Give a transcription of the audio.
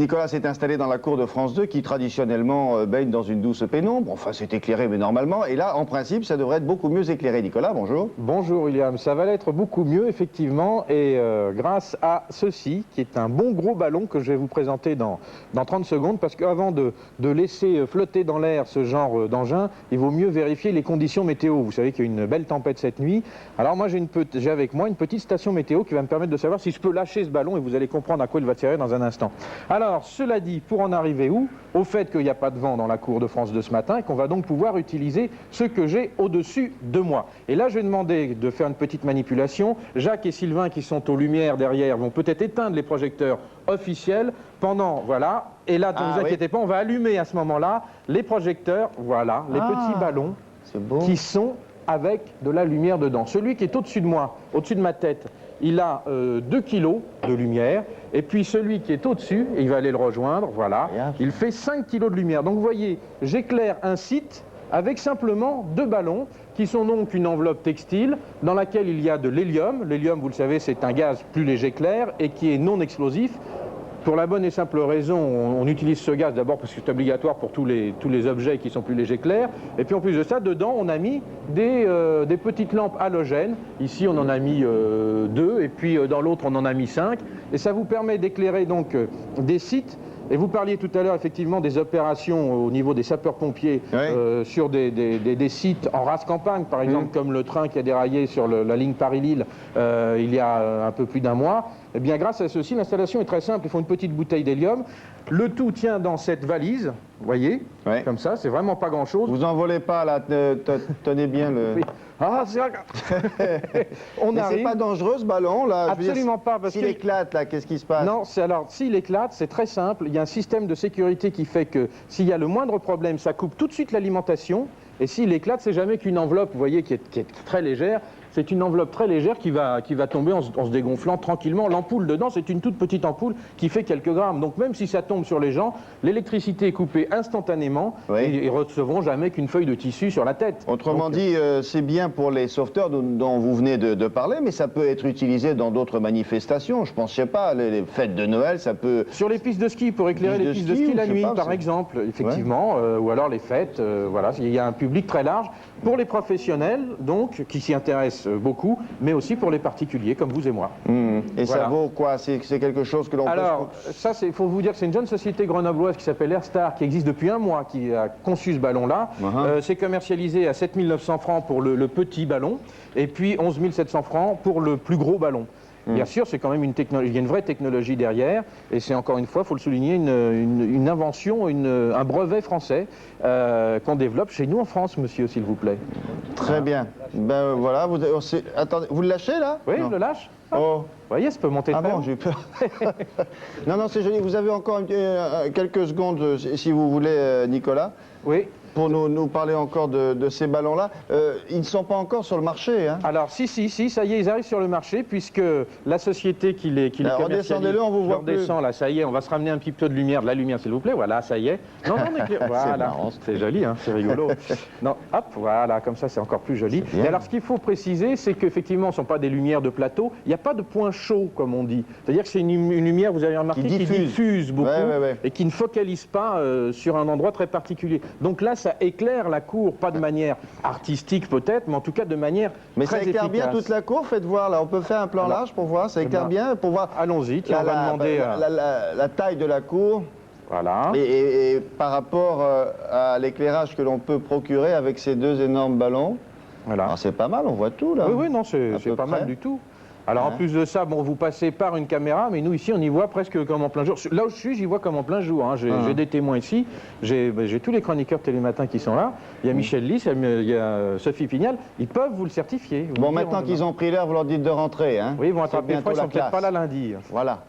Nicolas s'est installé dans la cour de France 2 qui traditionnellement baigne dans une douce pénombre. Enfin, c'est éclairé, mais normalement. Et là, en principe, ça devrait être beaucoup mieux éclairé. Nicolas, bonjour. Bonjour William, ça va l'être beaucoup mieux effectivement et grâce à ceci qui est un bon gros ballon que je vais vous présenter dans 30 secondes parce qu'avant de laisser flotter dans l'air ce genre d'engin, il vaut mieux vérifier les conditions météo. Vous savez qu'il y a une belle tempête cette nuit. Alors moi j'ai avec moi une petite station météo qui va me permettre de savoir si je peux lâcher ce ballon et vous allez comprendre à quoi il va tirer dans un instant. Alors cela dit, pour en arriver où? Au fait qu'il n'y a pas de vent dans la cour de France 2 ce matin et qu'on va donc pouvoir utiliser ce que j'ai au-dessus de moi. Et là je vais demander de faire une petite manipulation. Jacques et Sylvain qui sont aux lumières derrière vont peut-être éteindre les projecteurs officiels pendant, voilà, et là ne vous inquiétez pas, on va allumer à ce moment-là les projecteurs, voilà, les petits ballons qui sont avec de la lumière dedans. Celui qui est au-dessus de moi, au-dessus de ma tête, il a 2 kilos de lumière, et puis celui qui est au-dessus, et il va aller le rejoindre, voilà, il fait 5 kilos de lumière. Donc vous voyez, j'éclaire un site avec simplement 2 ballons qui sont donc une enveloppe textile dans laquelle il y a de l'hélium. L'hélium, vous le savez, c'est un gaz plus léger que l'air et qui est non explosif. Pour la bonne et simple raison, on utilise ce gaz d'abord parce que c'est obligatoire pour tous les objets qui sont plus légers que l'air. Et puis en plus de ça, dedans, on a mis des petites lampes halogènes. Ici, on en a mis 2 et puis dans l'autre, on en a mis 5. Et ça vous permet d'éclairer donc des sites. Et vous parliez tout à l'heure effectivement des opérations au niveau des sapeurs-pompiers sur des sites en rase campagne, par exemple comme le train qui a déraillé sur la ligne Paris-Lille il y a un peu plus d'un mois. Eh bien grâce à ceci, l'installation est très simple, ils font une petite bouteille d'hélium, le tout tient dans cette valise, vous voyez, comme ça, c'est vraiment pas grand-chose. Vous en volez pas là, tenez bien le... Oui. Ah, c'est Mais c'est pas dangereux ce ballon là? Absolument pas. S'il éclate là, qu'est-ce qui se passe? Non, alors s'il éclate, c'est très simple. Il y a un système de sécurité qui fait que s'il y a le moindre problème, ça coupe tout de suite l'alimentation. Et s'il éclate, c'est jamais qu'une enveloppe, vous voyez, qui est très légère. C'est une enveloppe très légère qui va tomber en se dégonflant tranquillement. L'ampoule dedans, c'est une toute petite ampoule qui fait quelques grammes. Donc même si ça tombe sur les gens, l'électricité est coupée instantanément et ils ne recevront jamais qu'une feuille de tissu sur la tête. Autrement dit, c'est bien pour les sauveteurs dont vous venez de parler, mais ça peut être utilisé dans d'autres manifestations. Je pense, je sais pas, les fêtes de Noël, ça peut... Sur les pistes de ski, pour éclairer les pistes de ski la nuit, par exemple, effectivement, ou alors les fêtes, voilà, il y a un public très large. Pour les professionnels, donc, qui s'y intéressent beaucoup, mais aussi pour les particuliers, comme vous et moi. Et ça vaut quoi? C'est quelque chose que l'on peut... Alors, ça, il faut vous dire que c'est une jeune société grenobloise qui s'appelle Airstar, qui existe depuis un mois, qui a conçu ce ballon-là. C'est commercialisé à 7 900 francs pour le petit ballon, et puis 11 700 francs pour le plus gros ballon. Bien sûr, c'est quand même une technologie, il y a une vraie technologie derrière, et c'est encore une fois, il faut le souligner, une invention, un brevet français qu'on développe chez nous en France, monsieur, s'il vous plaît. Très bien. Ben voilà, attendez, vous le lâchez là? Oui, je le lâche. Vous voyez, ça peut monter très haut. J'ai eu peur. Non, c'est joli. Vous avez encore quelques secondes, si vous voulez, Nicolas. Oui. Pour nous parler encore de ces ballons-là. Ils ne sont pas encore sur le marché, hein? Alors, si, ça y est, ils arrivent sur le marché, puisque la société qui les commercialise... Redescendez-le, on vous voit plus. Redescend, là, ça y est, on va se ramener un petit peu de lumière, s'il vous plaît, voilà, ça y est. Non, voilà, c'est joli, hein, c'est rigolo. Non, hop, voilà, comme ça, c'est encore plus joli. Et alors, ce qu'il faut préciser, c'est qu'effectivement, ce ne sont pas des lumières de plateau, il n'y a pas de point chaud, comme on dit. C'est-à-dire que c'est une lumière, vous avez remarqué, qui diffuse beaucoup, et qui ne focalise pas sur un endroit très particulier. Donc là, ça éclaire la cour, pas de manière artistique peut-être, mais en tout cas de manière très efficace. Mais ça éclaire bien toute la cour, faites voir là, on peut faire un plan large pour voir, ça éclaire bien, pour voir... Allons-y, on va demander... la taille de la cour, voilà. Et par rapport à l'éclairage que l'on peut procurer avec ces 2 énormes ballons, voilà. C'est pas mal, on voit tout là. Oui, non, c'est pas mal du tout. Alors en plus de ça, bon, vous passez par une caméra, mais nous ici on y voit presque comme en plein jour. Là où je suis, j'y vois comme en plein jour. Hein. J'ai des témoins ici, j'ai tous les chroniqueurs Télématin qui sont là. Il y a Michel Lys, il y a Sophie Pignal. Ils peuvent vous le certifier. Bon, maintenant qu'ils ont pris l'heure, vous leur dites de rentrer. Hein. Oui, ils vont attraper froid, ils sont peut-être pas là lundi. Voilà.